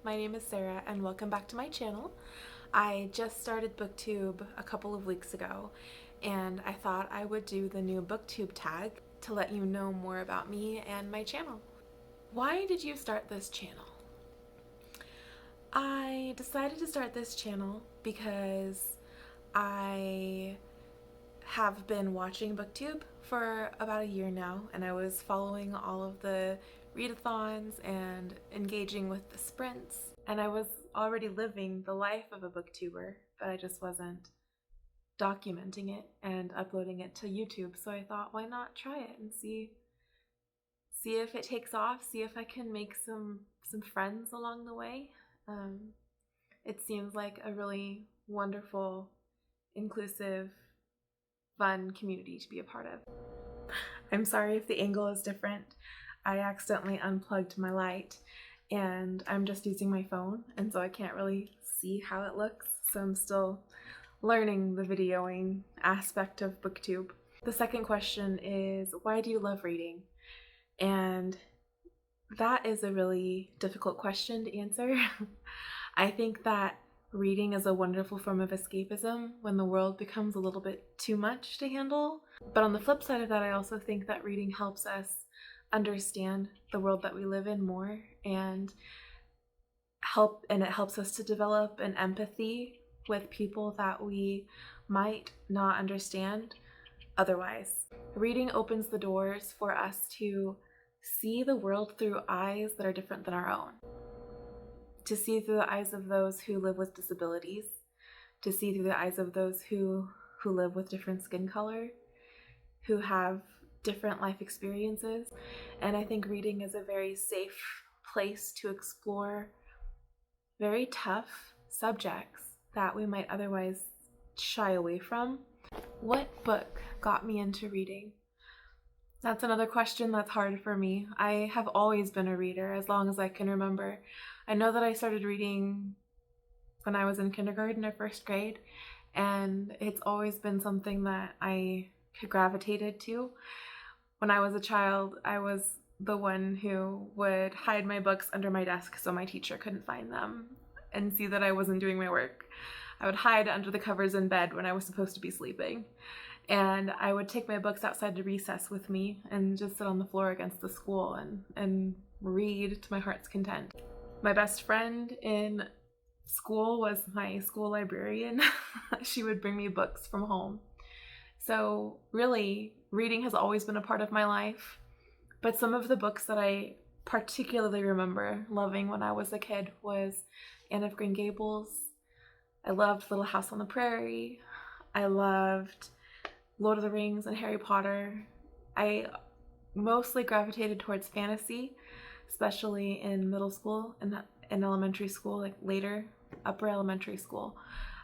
my name is Sarah and welcome back to my channel. I just started Booktube a couple of weeks ago and I thought I would do the new Booktube tag to let you know more about me and my channel. Why did you start this channel? I decided to start this channel because I have been watching Booktube for about a year now, and I was following all of the readathons and engaging with the sprints, and I was already living the life of a booktuber, but I just wasn't documenting it and uploading it to YouTube. So I thought, why not try it and see if it takes off, see if I can make some friends along the way. It seems like a really wonderful, inclusive, fun community to be a part of. I'm sorry if the angle is different. I accidentally unplugged my light and I'm just using my phone, and so I can't really see how it looks, so I'm still learning the videoing aspect of Booktube. The second question is, why do you love reading? And that is a really difficult question to answer. I think that reading is a wonderful form of escapism when the world becomes a little bit too much to handle. But on the flip side of that, I also think that reading helps us understand the world that we live in more, and it helps us to develop an empathy with people that we might not understand otherwise. Reading opens the doors for us to see the world through eyes that are different than our own. To see through the eyes of those who live with disabilities, to see through the eyes of those who live with different skin color, who have different life experiences. And I think reading is a very safe place to explore very tough subjects that we might otherwise shy away from. What book got me into reading? That's another question that's hard for me. I have always been a reader as long as I can remember. I know that I started reading when I was in kindergarten or first grade, and it's always been something that I gravitated to. When I was a child, I was the one who would hide my books under my desk so my teacher couldn't find them and see that I wasn't doing my work. I would hide under the covers in bed when I was supposed to be sleeping. And I would take my books outside to recess with me and just sit on the floor against the school and read to my heart's content. My best friend in school was my school librarian. She would bring me books from home. So really, reading has always been a part of my life. But some of the books that I particularly remember loving when I was a kid was Anne of Green Gables. I loved Little House on the Prairie. I loved Lord of the Rings and Harry Potter. I mostly gravitated towards fantasy, especially in middle school and in elementary school, like later, upper elementary school.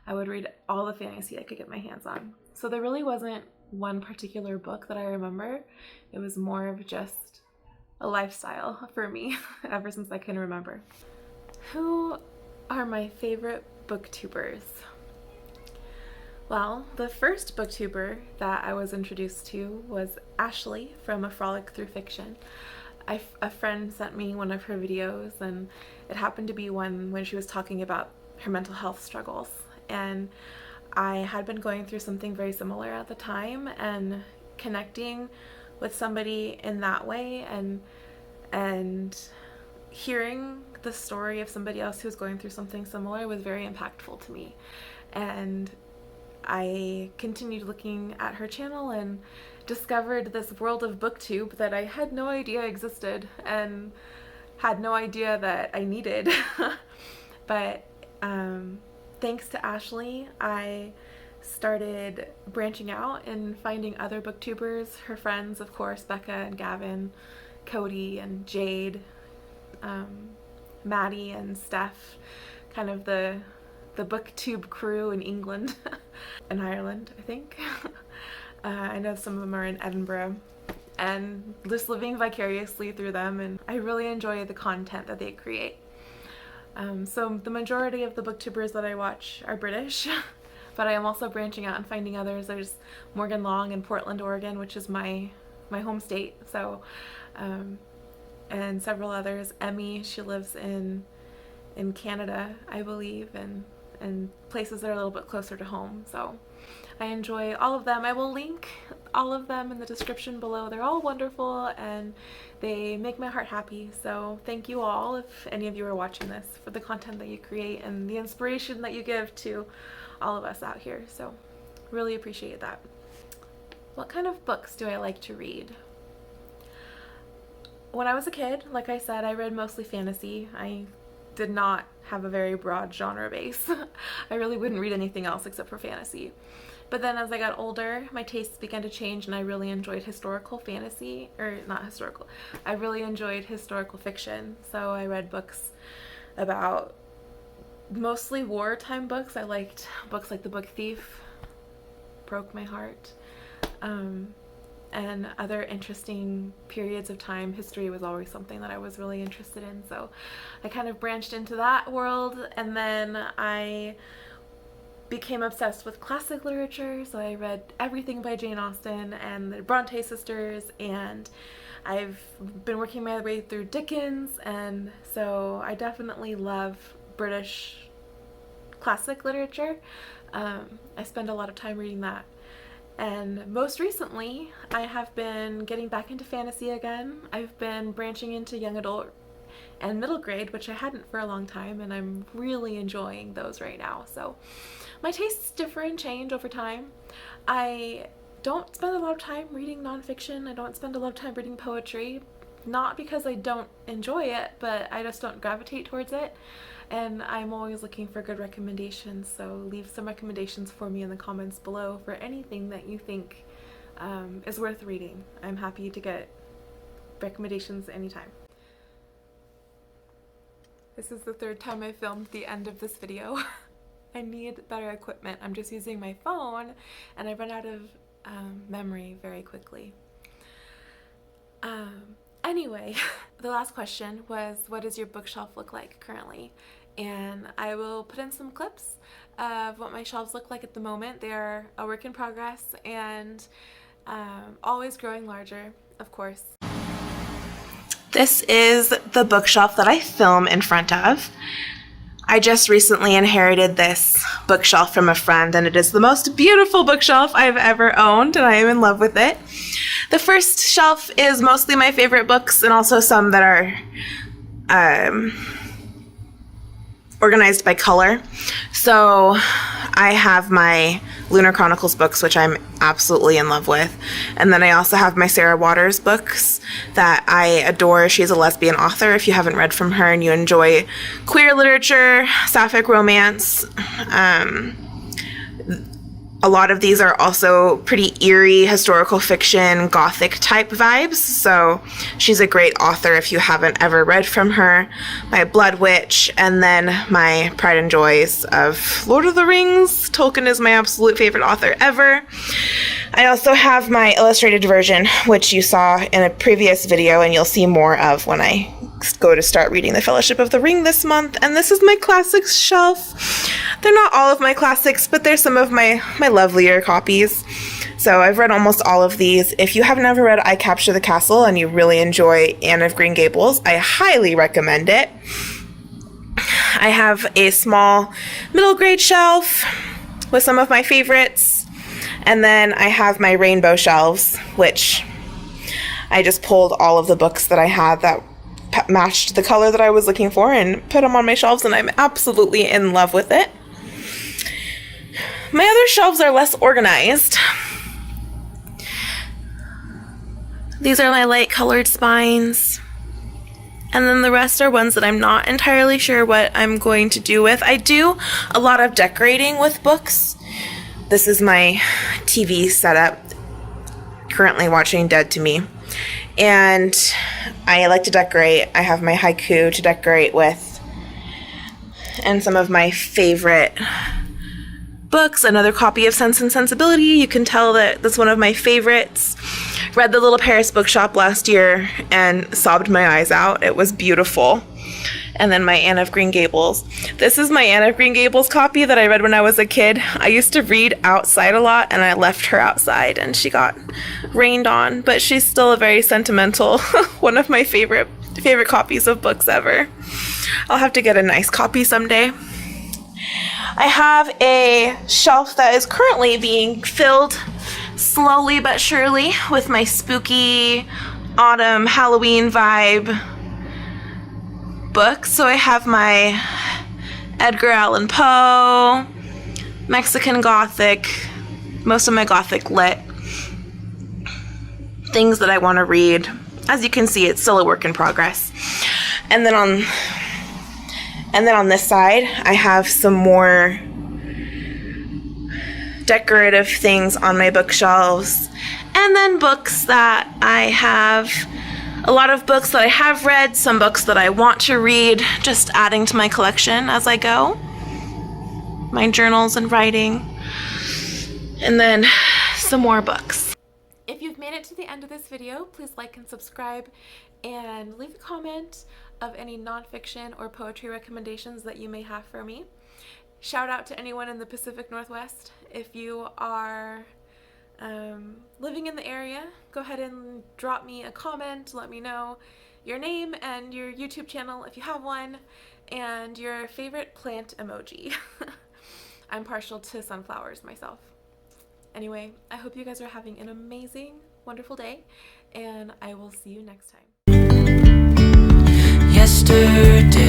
I would read all the fantasy I could get my hands on. So there really wasn't one particular book that I remember. It was more of just a lifestyle for me ever since I can remember. Who are my favorite booktubers? Well, the first booktuber that I was introduced to was Ashley from A Frolic Through Fiction. A friend sent me one of her videos, and it happened to be one when she was talking about her mental health struggles. And I had been going through something very similar at the time, and connecting with somebody in that way and hearing the story of somebody else who was going through something similar was very impactful to me. And I continued looking at her channel and discovered this world of Booktube that I had no idea existed and had no idea that I needed. But thanks to Ashley, I started branching out and finding other booktubers, her friends, of course, Becca and Gavin, Cody and Jade, Maddie and Steph, kind of the booktube crew in England and Ireland, I think. I know some of them are in Edinburgh, and just living vicariously through them, and I really enjoy the content that they create. So the majority of the booktubers that I watch are British, but I am also branching out and finding others. There's Morgan Long in Portland, Oregon, which is my home state, so and several others. Emmy, she lives in in Canada, I believe, and places that are a little bit closer to home. So I enjoy all of them. I will link all of them in the description below. They're all wonderful and they make my heart happy. So thank you all, if any of you are watching this, for the content that you create and the inspiration that you give to all of us out here. So really appreciate that. What kind of books do I like to read? When I was a kid, like I said, I read mostly fantasy. I did not have a very broad genre base. I really wouldn't read anything else except for fantasy. But then as I got older, my tastes began to change and I really enjoyed historical fantasy, or not historical, I really enjoyed historical fiction. So I read books about mostly wartime books. I liked books like The Book Thief, broke my heart. And other interesting periods of time. History was always something that I was really interested in, so I kind of branched into that world, and then I became obsessed with classic literature, so I read everything by Jane Austen and the Bronte sisters, and I've been working my way through Dickens, and so I definitely love British classic literature. I spend a lot of time reading that. And most recently, I have been getting back into fantasy again. I've been branching into young adult and middle grade, which I hadn't for a long time, and I'm really enjoying those right now. So my tastes differ and change over time. I don't spend a lot of time reading nonfiction. I don't spend a lot of time reading poetry, not because I don't enjoy it, but I just don't gravitate towards it. And I'm always looking for good recommendations, so leave some recommendations for me in the comments below for anything that you think is worth reading. I'm happy to get recommendations anytime. This is the third time I filmed the end of this video. I need better equipment. I'm just using my phone and I run out of memory very quickly. Anyway, the last question was, what does your bookshelf look like currently? And I will put in some clips of what my shelves look like at the moment. They are a work in progress and always growing larger, of course. This is the bookshelf that I film in front of. I just recently inherited this bookshelf from a friend, and it is the most beautiful bookshelf I've ever owned, and I am in love with it. The first shelf is mostly my favorite books and also some that are organized by color. So I have my Lunar Chronicles books, which I'm absolutely in love with. And then I also have my Sarah Waters books that I adore. She's a lesbian author. If you haven't read from her and you enjoy queer literature, sapphic romance, a lot of these are also pretty eerie, historical fiction, gothic type vibes. So she's a great author if you haven't ever read from her. My Blood Witch, and then my Pride and Joys of Lord of the Rings. Tolkien is my absolute favorite author ever. I also have my illustrated version, which you saw in a previous video, and you'll see more of when I go to start reading The Fellowship of the Ring this month. And this is my classics shelf. They're not all of my classics, but they're some of my lovelier copies. So I've read almost all of these. If you have never read I Capture the Castle and you really enjoy Anne of Green Gables, I highly recommend it. I have a small middle grade shelf with some of my favorites. And then I have my rainbow shelves, which I just pulled all of the books that I had that matched the color that I was looking for and put them on my shelves, and I'm absolutely in love with it. My other shelves are less organized. These are my light colored spines. And then the rest are ones that I'm not entirely sure what I'm going to do with. I do a lot of decorating with books. This is my TV setup, currently watching Dead to Me. And I like to decorate. I have my haiku to decorate with, and some of my favorite books. Another copy of Sense and Sensibility. You can tell that that's one of my favorites. Read The Little Paris Bookshop last year and sobbed my eyes out. It was beautiful. And then my Anne of Green Gables. This is my Anne of Green Gables copy that I read when I was a kid. I used to read outside a lot, and I left her outside and she got rained on, but she's still a very sentimental, one of my favorite copies of books ever. I'll have to get a nice copy someday. I have a shelf that is currently being filled slowly but surely with my spooky autumn Halloween vibe books. So I have my Edgar Allan Poe, Mexican Gothic, most of my Gothic lit, things that I want to read. As you can see, it's still a work in progress. And then on this side, I have some more decorative things on my bookshelves, and then books that I have, a lot of books that I have read, some books that I want to read, just adding to my collection as I go, my journals and writing, and then some more books. If you've made it to the end of this video, please like and subscribe, and leave a comment of any nonfiction or poetry recommendations that you may have for me. Shout out to anyone in the Pacific Northwest. If you are living in the area, go ahead and drop me a comment. Let me know your name and your YouTube channel if you have one, and your favorite plant emoji. I'm partial to sunflowers myself. Anyway, I hope you guys are having an amazing, wonderful day, and I will see you next time. Yesterday